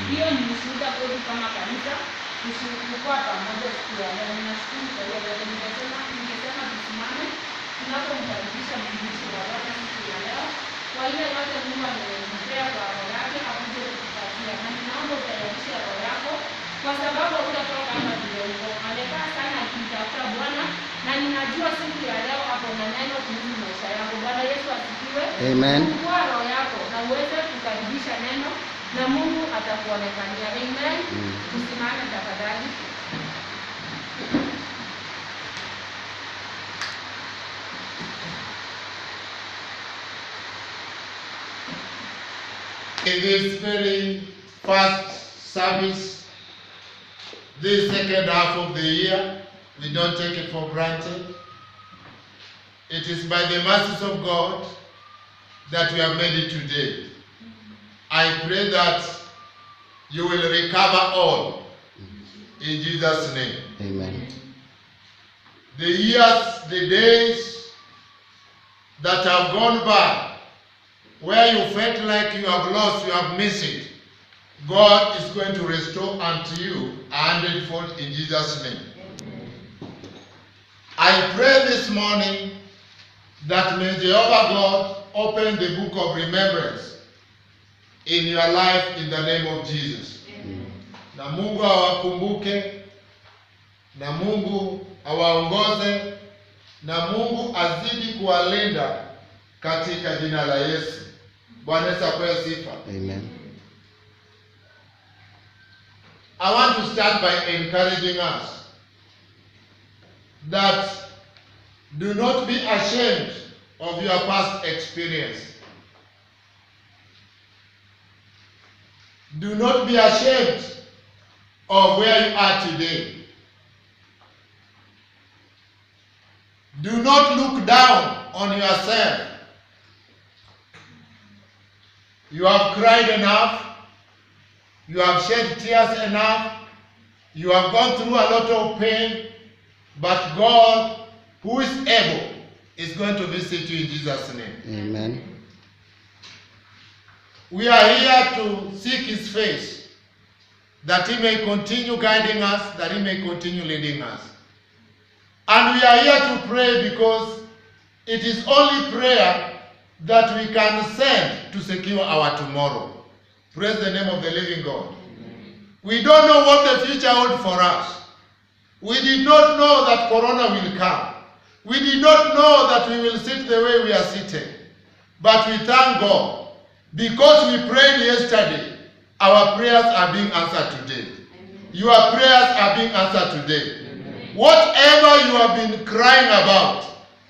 Hiyo ni ushuhuda kwetu kama kanisa, kushukua pamoja siku ya leo. Ninashukuru kwa hiyo leo. Ningesema tusimame tunapomkaribisha mtumishi wa Bwana siku ya leo. Kwa ile yote Mungu amempea kwa roho yake akuje kutupatia. Na ninaomba utayarishe roho yako kwa sababu utatoka hapa vile uko. Amekaa sana akimtafuta Bwana na ninajua siku ya leo hapo na neno kuhusu maisha yako. Bwana Yesu asifiwe. Amen. Fungua roho yako na uweze kukaribisha neno na Mungu atakuonekania. Amen. Tusimame tafadhali. In this very first service, this second half of the year, we don't take it for granted. It is by the mercies of God that we have made it today. I pray that you will recover all in Jesus' name. Amen. The years, the days that have gone by, where you felt like you have lost, you have missed it, God is going to restore unto you 100-fold in Jesus' name. Amen. I pray this morning that may Jehovah God open the book of remembrance in your life in the name of Jesus. Amen. Na Mungu awakumbuke, na Mungu awaongoze, na Mungu azidi kuwalinda katika jina la Yesu. Bwana Yesu apewe sifa. Amen. I want to start by encouraging us that do not be ashamed of your past experience. Do not be ashamed of where you are today. Do not look down on yourself. You have cried enough. You have shed tears enough. You have gone through a lot of pain. But God, who is able, is going to visit you in Jesus' name. Amen. We are here to seek His face, that He may continue guiding us, that He may continue leading us. And we are here to pray because it is only prayer that we can send to secure our tomorrow. Praise the name of the living God. We don't know what the future holds for us. We did not know that Corona will come. We did not know that we will sit the way we are sitting. But we thank God. Because we prayed yesterday, our prayers are being answered today. Amen. Your prayers are being answered today. Amen. Whatever you have been crying about,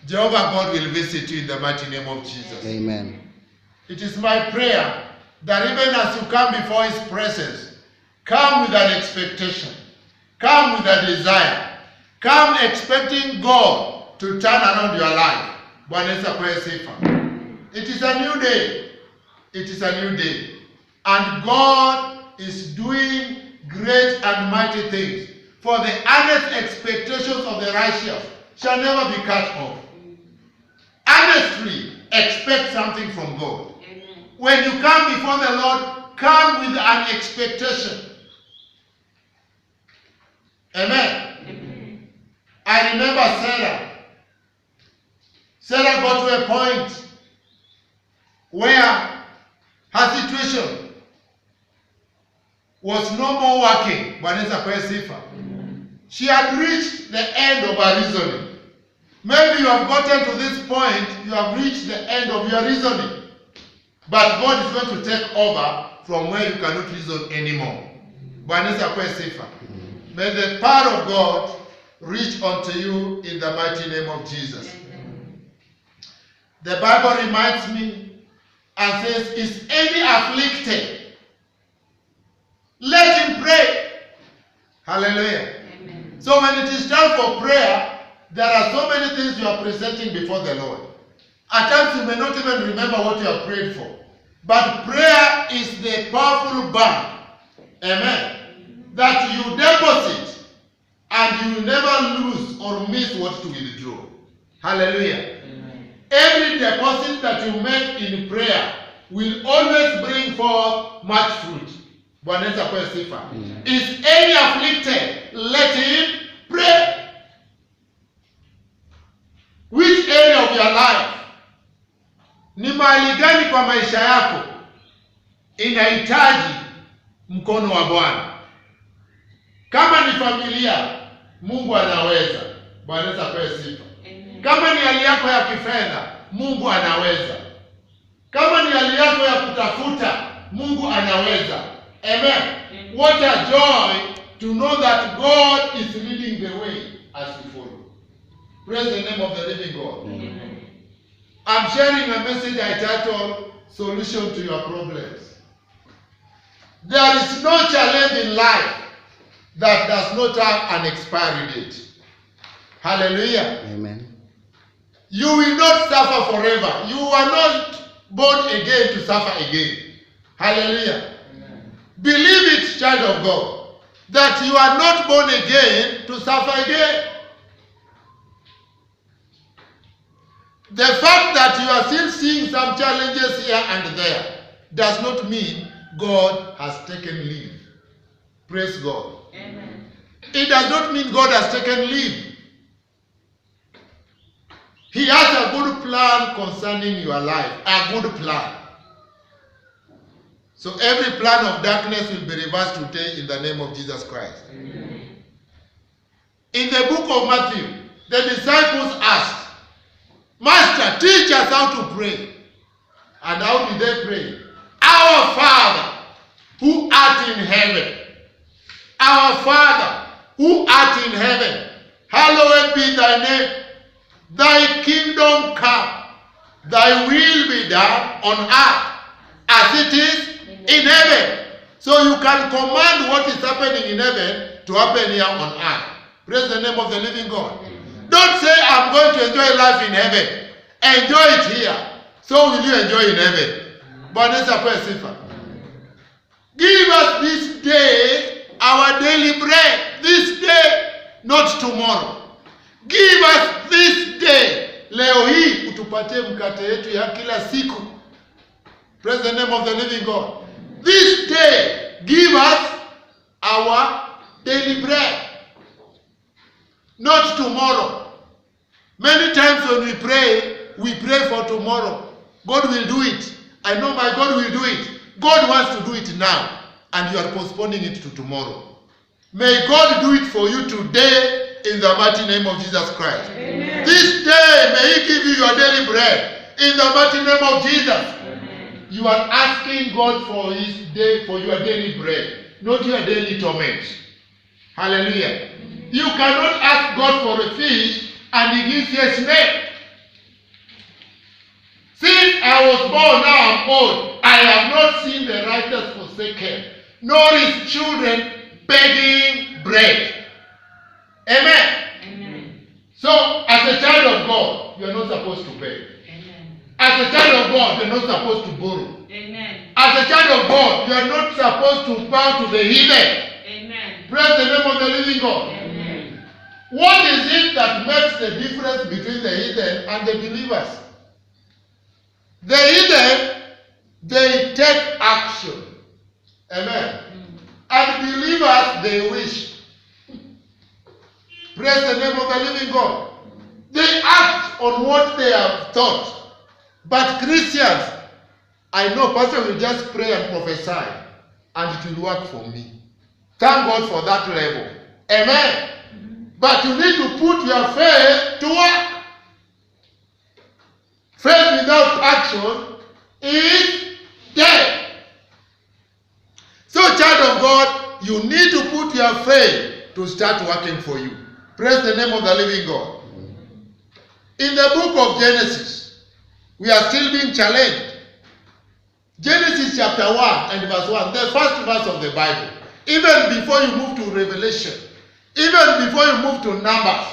Jehovah God will visit you in the mighty name of Jesus. Amen. It is my prayer that even as you come before His presence, come with an expectation. Come with a desire. Come expecting God to turn around your life. Bwana Yesu apewe sifa. It is a new day. It is a new day. And God is doing great and mighty things. For the earnest expectations of the righteous shall never be cut off. Earnestly expect something from God. Amen. When you come before the Lord, come with an expectation. Amen. Amen. I remember Sarah. Sarah got to a point where her situation was no more working. Bwana Yesu apewe sifa. She had reached the end of her reasoning. Maybe you have gotten to this point, you have reached the end of your reasoning. But God is going to take over from where you cannot reason anymore. Bwana Yesu apewe sifa. May the power of God reach unto you in the mighty name of Jesus. The Bible reminds me and says, is any afflicted? Let him pray. Hallelujah. Amen. So when it is time for prayer, there are so many things you are presenting before the Lord. At times you may not even remember what you have prayed for. But prayer is the powerful bank. Amen. That you deposit and you never lose or miss what to withdraw. Hallelujah. Amen. Every deposit that you make in prayer will always bring forth much fruit. Bwana Yesu apewe sifa. Is any afflicted? Let him pray. Which area of your life? Ni mahali gani kwa maisha yako inahitaji mkono wa Bwana? Kama ni familia, Mungu anaweza. Bwana Yesu apewe sifa. Kama ni hali yako ya kifedha, Mungu anaweza. Kama ni hali yako ya kutafuta, Mungu anaweza. Amen. What a joy to know that God is leading the way as we follow. Praise the name of the living God. Amen. I'm sharing a message I titled Solution to Your Problems. There is no challenge in life that does not have an expiry date. Hallelujah. Amen. You will not suffer forever. You are not born again to suffer again. Hallelujah. Amen. Believe it, child of God, that you are not born again to suffer again. The fact that you are still seeing some challenges here and there does not mean God has taken leave. Praise God. Amen. It does not mean God has taken leave. He has a good plan concerning your life. A good plan. So every plan of darkness will be reversed today in the name of Jesus Christ. Amen. In the book of Matthew, the disciples asked, Master, teach us how to pray. And how did they pray? Our Father, who art in heaven. Our Father, who art in heaven. Hallowed be thy name. Thy kingdom come. Thy will be done on earth as it is in heaven. So you can command what is happening in heaven to happen here on earth. Praise the name of the living God. Don't say, I'm going to enjoy life in heaven. Enjoy it here. So will you enjoy in heaven. Bwana Yesu apewe sifa. Give us this day our daily bread. This day, not tomorrow. Give us this day. Leo hii utupatie mkate yetu ya kila siku. Praise the name of the living God. This day, give us our daily bread. Not tomorrow. Many times when we pray for tomorrow. God will do it. I know my God will do it. God wants to do it now. And you are postponing it to tomorrow. May God do it for you today in the mighty name of Jesus Christ. Amen. This day, may He give you your daily bread in the mighty name of Jesus. Amen. You are asking God for His day, for your daily bread, not your daily torment. Hallelujah. You cannot ask God for a fish and He gives you a snake. Since I was born, now I'm old, I have not seen the righteous forsaken, nor his children begging bread. Amen. Amen. So, as a child of God, you are not supposed to beg. Amen. As a child of God, you are not supposed to borrow. Amen. As a child of God, you are not supposed to bow to the heathen. Amen. Praise the name of the living God. Amen. What is it that makes the difference between the heathen and the believers? The heathen, they take action. Amen. And believers, they wish. Praise the name of the living God. They act on what they have thought. But Christians, I know pastor will just pray and prophesy and it will work for me. Thank God for that level. Amen. But you need to put your faith to work. Faith without action is dead. So, child of God, you need to put your faith to start working for you. Praise the name of the living God. In the book of Genesis, we are still being challenged. Genesis chapter 1 and verse 1, the first verse of the Bible. Even before you move to Revelation, even before you move to Numbers,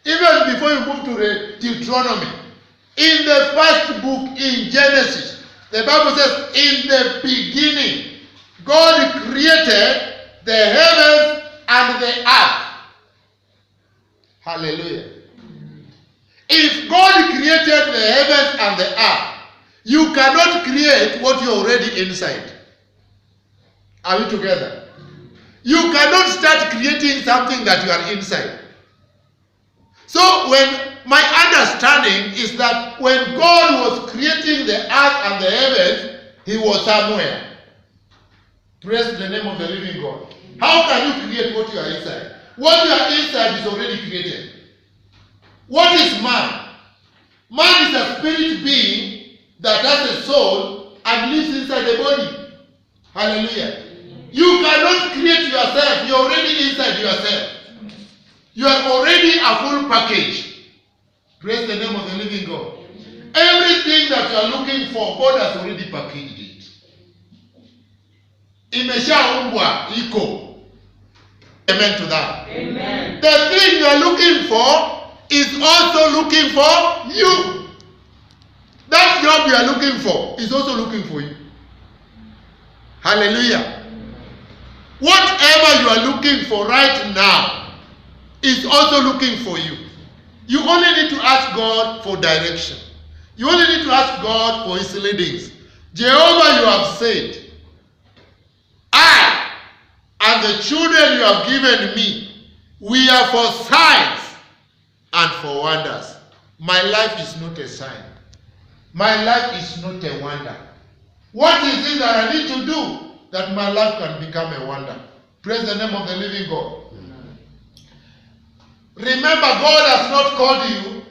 even before you move to Deuteronomy, in the first book in Genesis, the Bible says, in the beginning, God created the heavens and the earth. Hallelujah. If God created the heavens and the earth, you cannot create what you're already inside. Are we together? You cannot start creating something that you are inside. So when my understanding is that when God was creating the earth and the heavens, he was somewhere. Praise the name of the living God. How can you create what you are inside? What you are inside is already created. What is man? Man is a spirit being that has a soul and lives inside the body. Hallelujah. You cannot create yourself. You're already inside yourself. You are already a full package. Praise the name of the living God. Everything that you are looking for, God has already packaged it. Imeshaumbwa iko. Amen to that. Amen. The thing you are looking for is also looking for you. That job you are looking for is also looking for you. Hallelujah. Whatever you are looking for right now is also looking for you. You only need to ask God for direction. You only need to ask God for his leadings. Jehovah, you have said, I and the children you have given me, we are for signs and for wonders. My life is not a sign. My life is not a wonder. What is it that I need to do that my life can become a wonder? Praise the name of the living God. Remember, God has not called you.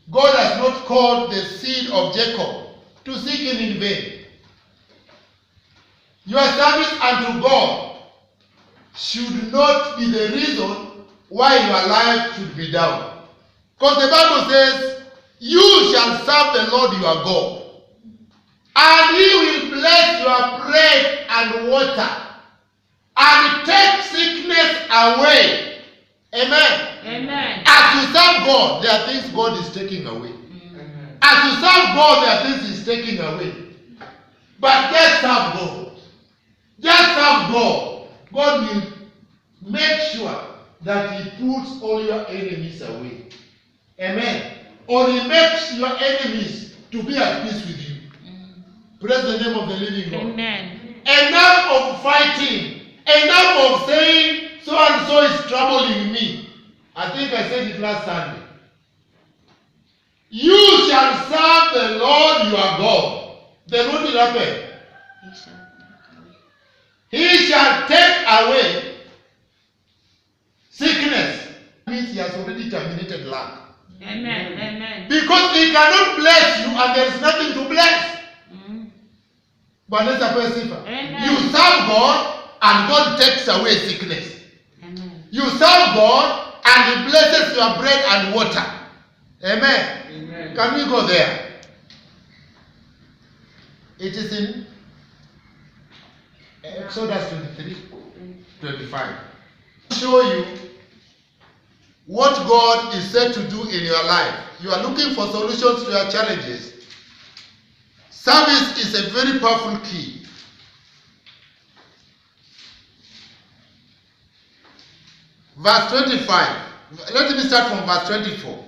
God has not called the seed of Jacob to seek him in vain. Your service unto God should not be the reason why your life should be down. Because the Bible says, you shall serve the Lord your God, and he will bless your bread and water, and take sickness away. Amen. Amen. As you serve God, there are things God is taking away. As you serve God, there are things he's taking away. But just serve God. Just serve God. God will make sure that he puts all your enemies away. Amen. Or he makes your enemies to be at peace with you. Praise the name of the living God. Amen. Enough of fighting. Enough of saying so and so is troubling me. I think I said it last Sunday. You shall serve the Lord your God. Then what will happen? He shall take away sickness. Means he has already terminated luck. Amen. Amen. Because he cannot bless you and there is nothing to bless. Amen. You serve God and God takes away sickness. Amen. You serve God and he blesses your bread and water. Amen. Amen. Can we go there? It is in Exodus 23, 25. Show you what God is said to do in your life. You are looking for solutions to your challenges. Service is a very powerful key. Verse 25. Let me start from verse 24.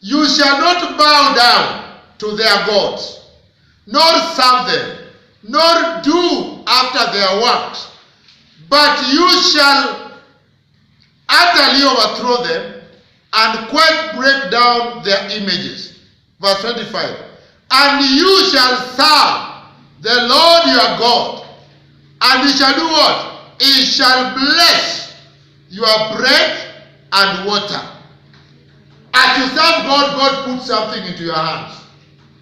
You shall not bow down to their gods, nor serve them, nor do after their works, but you shall utterly overthrow them and quite break down their images. Verse 25. And you shall serve the Lord your God, and he shall do what? He shall bless your bread and water. As you serve God, God puts something into your hands.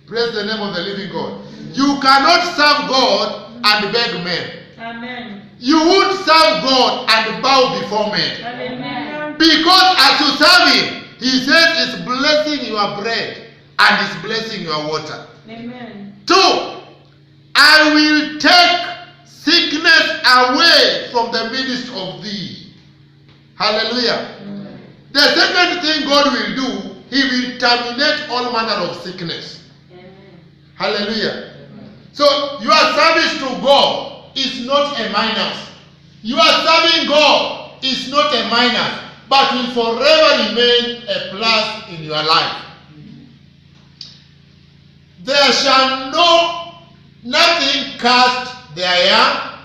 Praise the name of the living God. You cannot serve God and beg men. Amen. You would serve God and bow before men. Amen. Because as you serve him, he says he's blessing your bread and he's blessing your water. Amen. 2, I will take sickness away from the midst of thee. Hallelujah. The second thing God will do, he will terminate all manner of sickness. Amen. Hallelujah. So your service to God is not a minus. Your serving God is not a minus, but will forever remain a plus in your life. There shall nothing cast their young,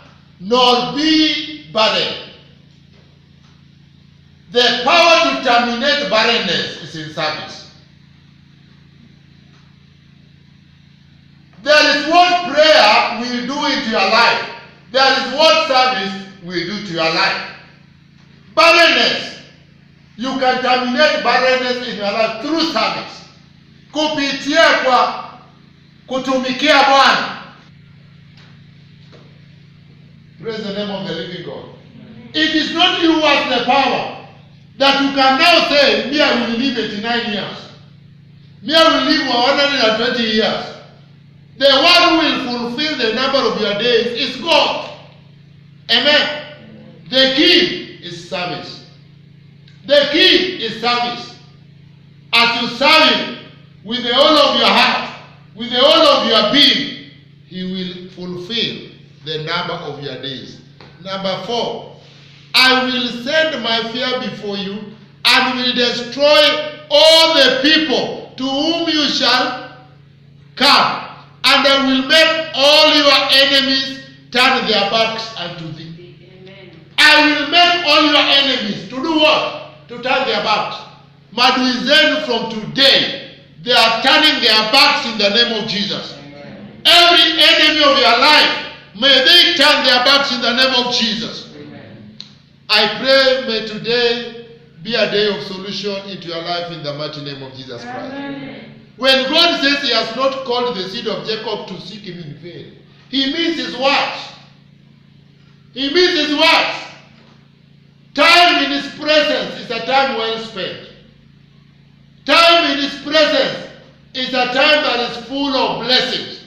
nor be barren. The power to terminate barrenness is in service. There is what prayer will do into your life. There is what service will do to your life. Barrenness, you can terminate barrenness in your life through service. Kupitia kwa kutumikia Bwana. Praise the name of the living God. It is not you who has the power that you can now say, me I will live 89 years. Me I will live 120 years. The one who will fulfill the number of your days is God. Amen. The key is service. The key is service. As you serve Him with the whole of your heart, with the whole of your being, He will fulfill the number of your days. Number 4, I will send my fear before you and will destroy all the people to whom you shall come. And I will make all your enemies turn their backs unto thee. Amen. I will make all your enemies to do what? To turn their backs. Maduizen, from today, they are turning their backs in the name of Jesus. Amen. Every enemy of your life, may they turn their backs in the name of Jesus. Amen. I pray, may today be a day of solution into your life in the mighty name of Jesus Christ. Amen. When God says He has not called the seed of Jacob to seek Him in vain, He means His words. He means His words. Time in His presence is a time well spent. Time in His presence is a time that is full of blessings.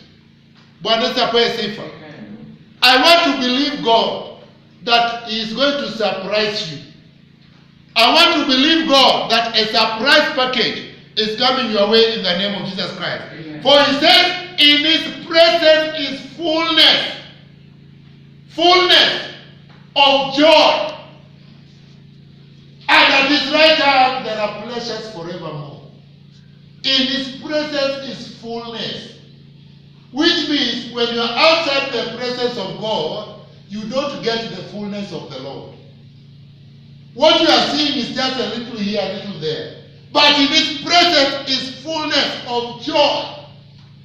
Bwana Yesu apewe sifa. Amen. I want to believe God that He is going to surprise you. I want to believe God that a surprise package is coming your way in the name of Jesus Christ. Amen. For He says, in His presence is fullness of joy. And at His right hand there are pleasures forevermore. In His presence is fullness. Which means when you are outside the presence of God, you don't get the fullness of the Lord. What you are seeing is just a little here, a little there. But in His presence is fullness of joy.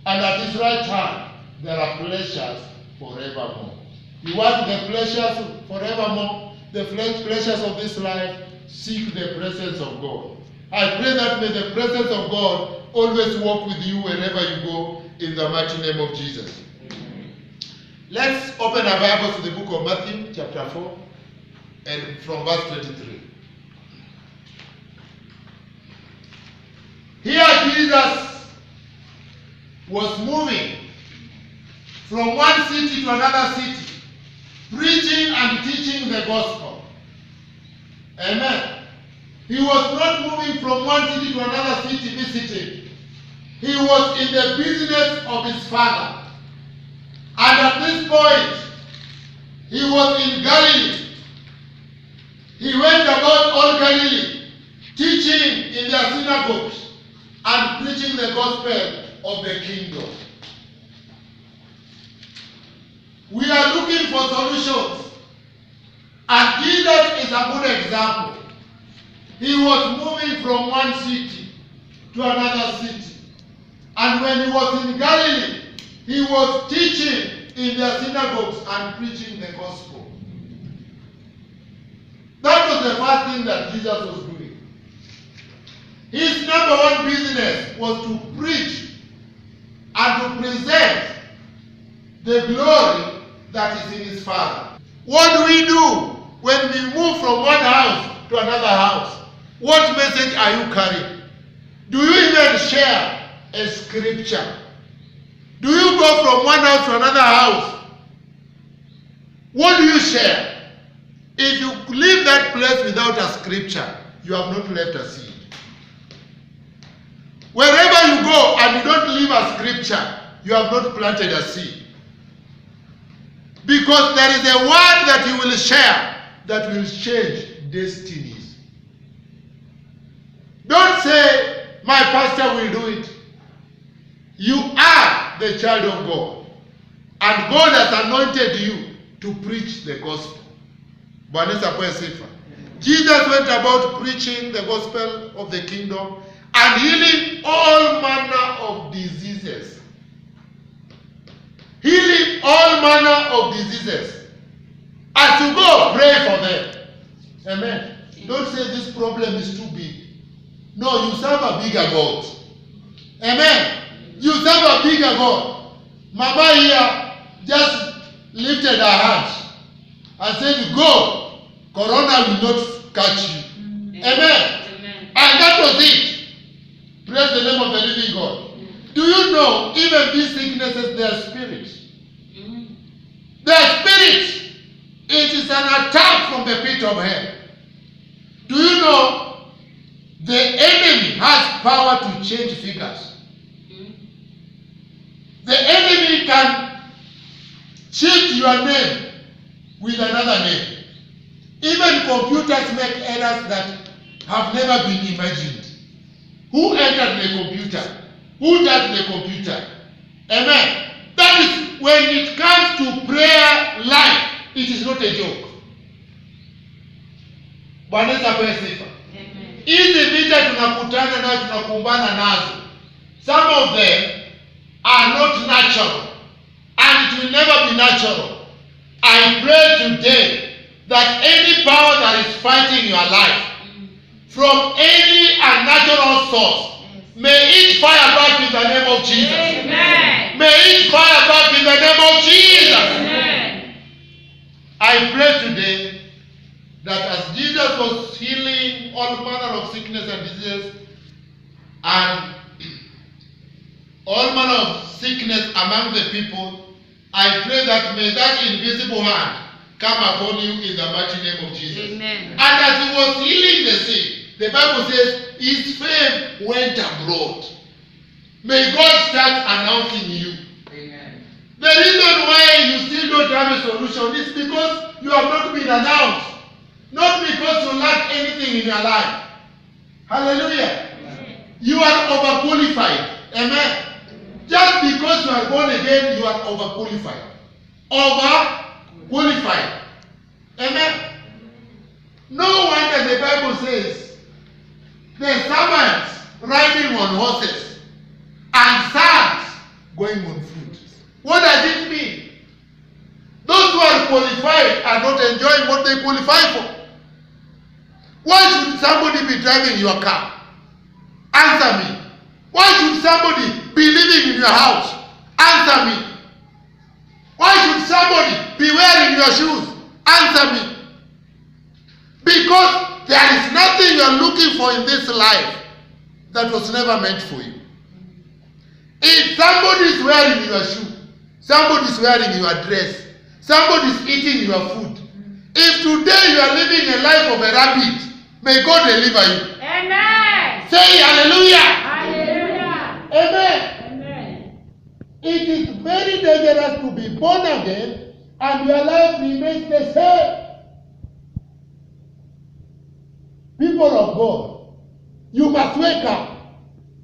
And at His right hand, there are pleasures forevermore. You want the pleasures forevermore, the pleasures of this life, seek the presence of God. I pray that may the presence of God always walk with you wherever you go, in the mighty name of Jesus. Amen. Let's open our Bibles to the book of Matthew, chapter 4, and from verse 23. Here Jesus was moving from one city to another city, preaching and teaching the gospel. Amen. He was not moving from one city to another city visiting. He was in the business of His Father. And at this point, He was in Galilee. He went about all Galilee, teaching in their synagogues and preaching the gospel of the kingdom. We are looking for solutions. And Jesus is a good example. He was moving from one city to another city. And when he was in Galilee, he was teaching in their synagogues and preaching the gospel. That was the first thing that Jesus was doing. His number one business was to preach and to present the glory that is in His Father. What do we do when we move from one house to another house? What message are you carrying? Do you even share a scripture? Do you go from one house to another house? What do you share? If you leave that place without a scripture, you have not left a seed. Wherever you go and you don't leave a scripture, you have not planted a seed. Because there is a word that you will share that will change destinies. Don't say, my pastor will do it. You are the child of God. And God has anointed you to preach the gospel. Bwana Yesu apewe sifa. Jesus went about preaching the gospel of the kingdom and healing all manner of diseases. Healing all manner of diseases. As you go, pray for them. Amen. Don't say this problem is too big. No, you serve a bigger God. Amen. You serve a bigger God. Mama here just lifted her hands and said, go, corona will not catch you. Amen. Amen. And that was it. Praise the name of the living God. Do you know, even these sicknesses, they are spirits. They are spirits. It is an attack from the pit of hell. Do you know, the enemy has power to change figures. The enemy can change your name with another name. Even computers make errors that have never been imagined. Who entered the computer? Who does the computer? Amen. That is, when it comes to prayer life, it is not a joke. Bwana Yesu apewe sifa. Hizi vita tunakutana nazo, tunakumbana nazo. Some of them are not natural, and it will never be natural. I pray today that any power that is fighting your life from any unnatural source, may it fire back in the name of Jesus. Amen. May it fire back in the name of Jesus. Amen. I pray today that as Jesus was healing all manner of sickness and diseases and all manner of sickness among the people, I pray that may that invisible hand come upon you in the mighty name of Jesus. Amen. And as he was healing the sick, the Bible says his fame went abroad. May God start announcing you. Amen. The reason why you still don't have a solution is because you have not been announced. Not because you lack anything in your life. Hallelujah. Amen. You are overqualified. Amen. Just because you are born again, you are overqualified. Overqualified. Amen. No wonder the Bible says the servants riding on horses and sons going on foot. What does it mean? Those who are qualified are not enjoying what they qualify for. Why should somebody be driving your car? Answer me. Why should somebody be living in your house? Answer me. Why should somebody be wearing your shoes? Answer me. Because there is nothing you are looking for in this life that was never meant for you. If somebody is wearing your shoe, somebody is wearing your dress, somebody is eating your food. If today you are living a life of a rabbit, may God deliver you. Amen. Say hallelujah. Hallelujah. Amen. Amen. It is very dangerous to be born again and your life remains the same. People of God, you must wake up.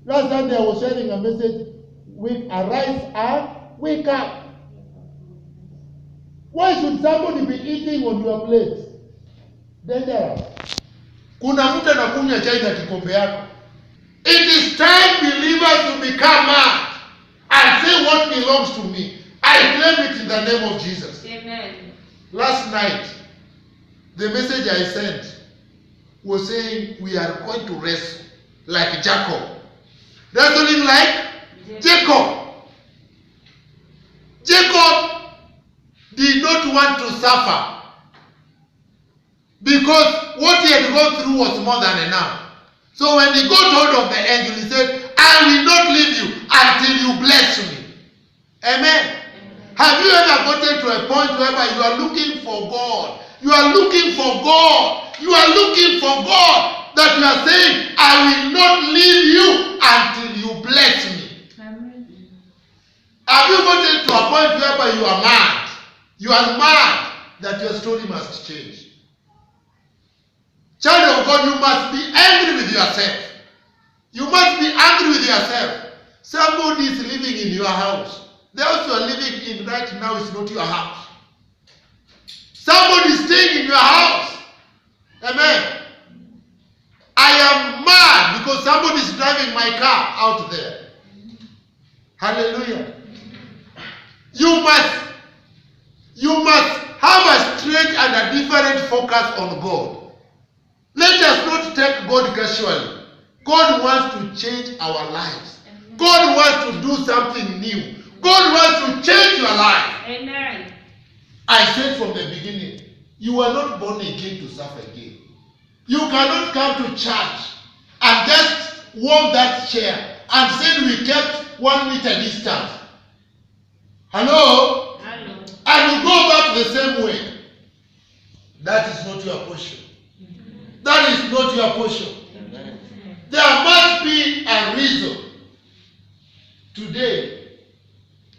Last Sunday I was sharing a message with arise and wake up. Why should somebody be eating on your plate? Dangerous. Kuna mtu anakunywa chai na kikombe yako. It is time believers to become mad and say what belongs to me. I claim it in the name of Jesus. Amen. Last night, the message I sent was saying we are going to wrestle like Jacob. Wrestling like Jacob. Jacob did not want to suffer because what he had gone through was more than enough. So when he got hold of the angel, he said, I will not leave you until you bless me. Amen. Have you ever gotten to a point whereby you are looking for God? You are looking for God. You are looking for God, that you are saying, I will not leave you until you bless me. Amen. Have you gotten to a point whereby you are mad? You are mad that your story must change. Child of God, you must be angry with yourself. You must be angry with yourself. Somebody is living in your house. The house you are living in right now is not your house. Somebody is staying in your house. Amen. I am mad because somebody is driving my car out there. Hallelujah. You must have a strange and a different focus on God. Let us not take God casually. God wants to change our lives. God wants to do something new. God wants to change your life. Amen. I said from the beginning, you are not born again to suffer again. You cannot come to church and just warm that chair and say we kept 1 meter distance. Hello? Hello. And you go back the same way. That is not your portion. That is not your portion. There must be a reason. Today,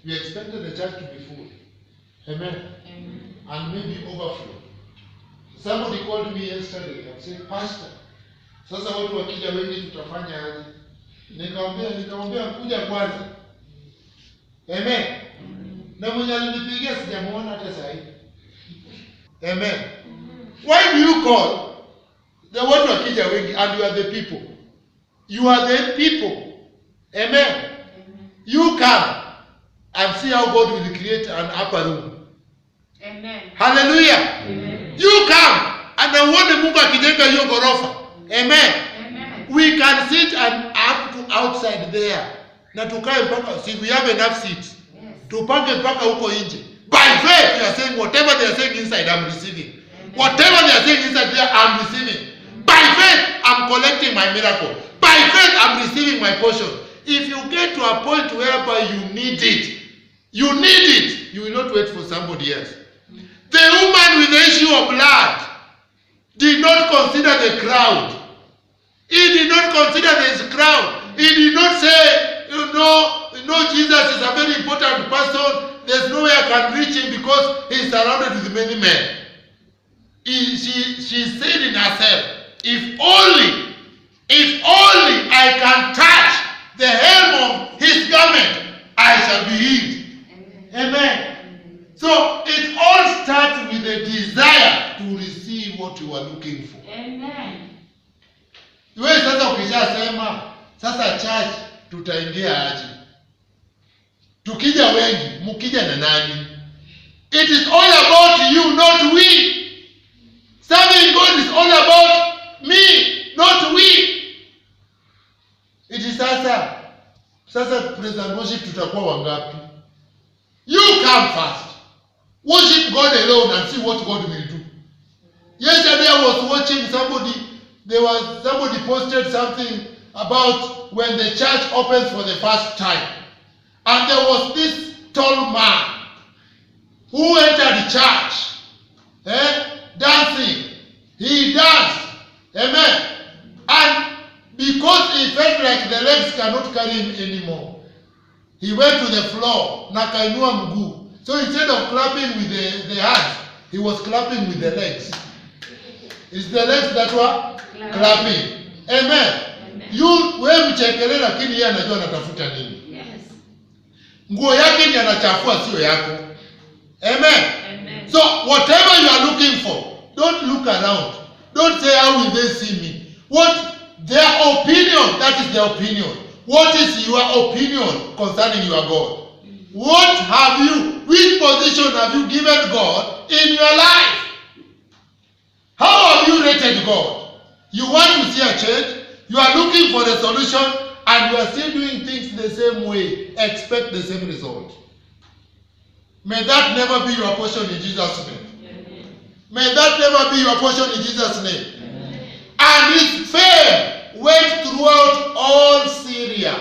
we expected the church to be full. Amen. Amen. And maybe overflow. Somebody called me yesterday and said, Pastor, sasa watu wakija wengi tutafanya aje? Nikamwambia kuja kwanza. Amen. Na mwenye alinipigia sijamuona hata sasa hivi. Amen. Why do you call the watu wakija wengi and you are the people? You are the people. Amen. You come and see how God will create an upper room. Amen. Hallelujah. Amen. You come and uone Mungu akijenga hiyo ghorofa. Amen. Amen. We can sit and up to outside there. Na tukae mpaka we have enough seats. Yes. Tupange mpaka huko nje. By faith we are saying whatever they are saying inside I'm receiving. Amen. Whatever they are saying inside there I'm receiving. By faith I'm collecting my miracle. By faith I'm receiving my portion. If you get to a point whereby you need it, you will not wait for somebody else. The woman with the issue of blood did not consider the crowd. He did not consider the crowd. He did not say, Jesus is a very important person. There's no way I can reach him because he's surrounded with many men. She said in herself, if only I can touch the hem of his garment, I shall be healed. Amen. So it all starts with a desire to receive what you are looking for. Amen. Wewe sasa ukishasema sasa church tutaingia aje? Tukija wengi, mkija na nani? It is all about you, not we. Serving God is all about me, not we. It is sasa praise and worship tutakuwa wangapi? You come first. Worship God alone and see what God will do. Yesterday I was watching somebody posted something about when the church opens for the first time. And there was this tall man who entered church, dancing. He danced. Amen. And because he felt like the legs cannot carry him anymore, he went to the floor, na kainua mguu. So instead of clapping with the hands, he was clapping with the legs. It's the legs that were clapping. Amen. Wewe mchekelee lakini yeye anajua anatafuta nini. Yes. Nguo yake ni anachafua sio yako. Amen. Amen. So whatever you are looking for, don't look around. Don't say how will they see me. What their opinion, that is their opinion. What is your opinion concerning your God? Which position have you given God in your life? How have you rated God? You want to see a change? You are looking for a solution and you are still doing things the same way. Expect the same result. May that never be your portion in Jesus' name. Amen. May that never be your portion in Jesus' name. Amen. And his fame went throughout all Syria.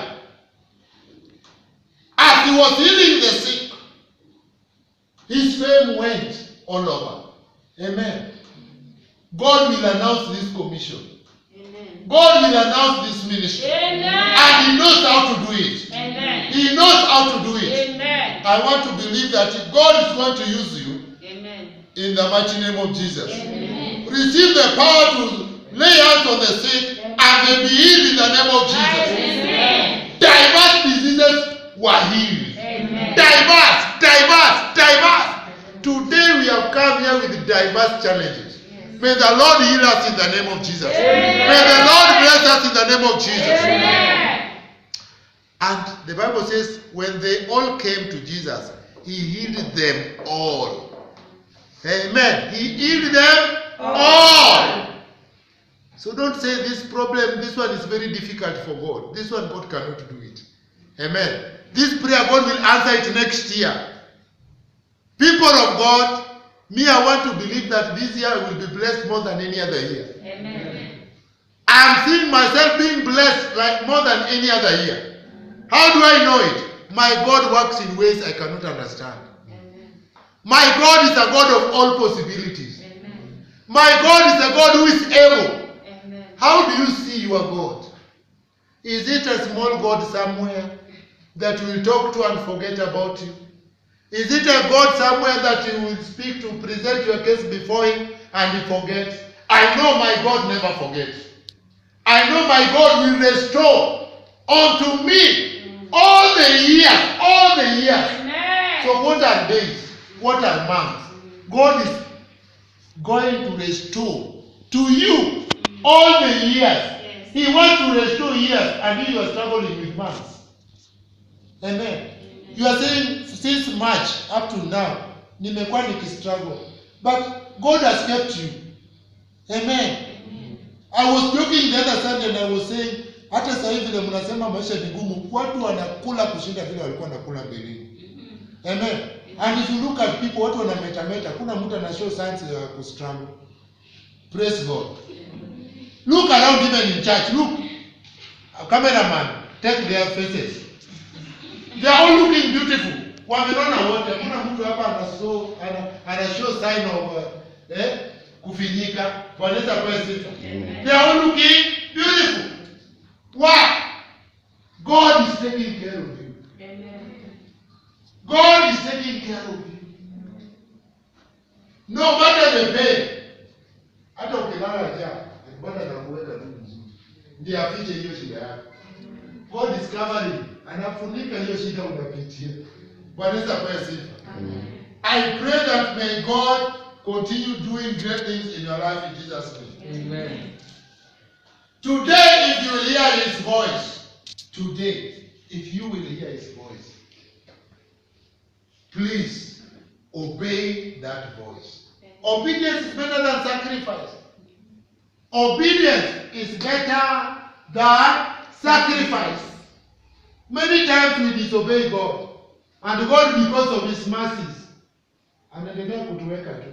As he was healing the sick, his fame went all over. Amen. God will announce this commission. Amen. God will announce this ministry. Amen. And he knows how to do it. Amen. He knows how to do it. Amen. I want to believe that God is going to use you. Amen. In the mighty name of Jesus. Amen. Receive the power to lay hands on the sick and they be healed in the name of Jesus. Amen. Diverse diseases were healed. Amen. Diverse. Today we have come come here with diverse challenges. May the Lord heal us in the name of Jesus. Amen. May the Lord bless us in the name of Jesus. Amen. And the Bible says, when they all came to Jesus, he healed them all. Amen. He healed them all. So don't say this problem, this one is very difficult for God. This one, God cannot do it. Amen. This prayer, God will answer it next year. People of God, me, I want to believe that this year will be blessed more than any other year. Amen. I am seeing myself being blessed like more than any other year. How do I know it? My God works in ways I cannot understand. Amen. My God is a God of all possibilities. Amen. My God is a God who is able. Amen. How do you see your God? Is it a small God somewhere that will talk to and forget about you? Is it a God somewhere that you will speak to, present your case before him, and he forgets? I know my God never forgets. I know my God will restore unto me all the years, all the years. Amen. So what are days? What are months? God is going to restore to you all the years. Yes. He wants to restore years, and you are struggling with months. Amen. You are saying since March up to now, nimekuwa nikistruggle, but God has kept you. Amen. I was joking the other Sunday and I was saying, hata sasa hivi vile mnasema maisha ni ngumu, watu wanakula kushinda vile walikuwa wanakula mbeleni. Amen. And if you look at people, watu wanametameta, kuna mtu ana show signs ya kustruggle. Praise God. Look around even in church. Look, a cameraman, take their faces. They are all looking beautiful. Wamenona wote. Kuna mtu hapa ana show sign of kufinyika. Wanaweza kwa sifa. They are all looking beautiful. Why? God is taking care of you. Amen. God is taking care of you. No matter the pain. Hata ukilala njaa, Bwana anakuweka tu vizuri. Ndiye afiche hiyo shida yako. God is covering. Anafunika hiyo shida unapitia. Bwana kwa sifa. I pray that may God continue doing great things in your life in Jesus' name. Amen. Today, if you will hear his voice, today, if you will hear his voice, please obey that voice. Obedience is better than sacrifice. Obedience is better than sacrifice. Many times we disobey God, and God, because of his mercies, anaendelea kutuweka tu.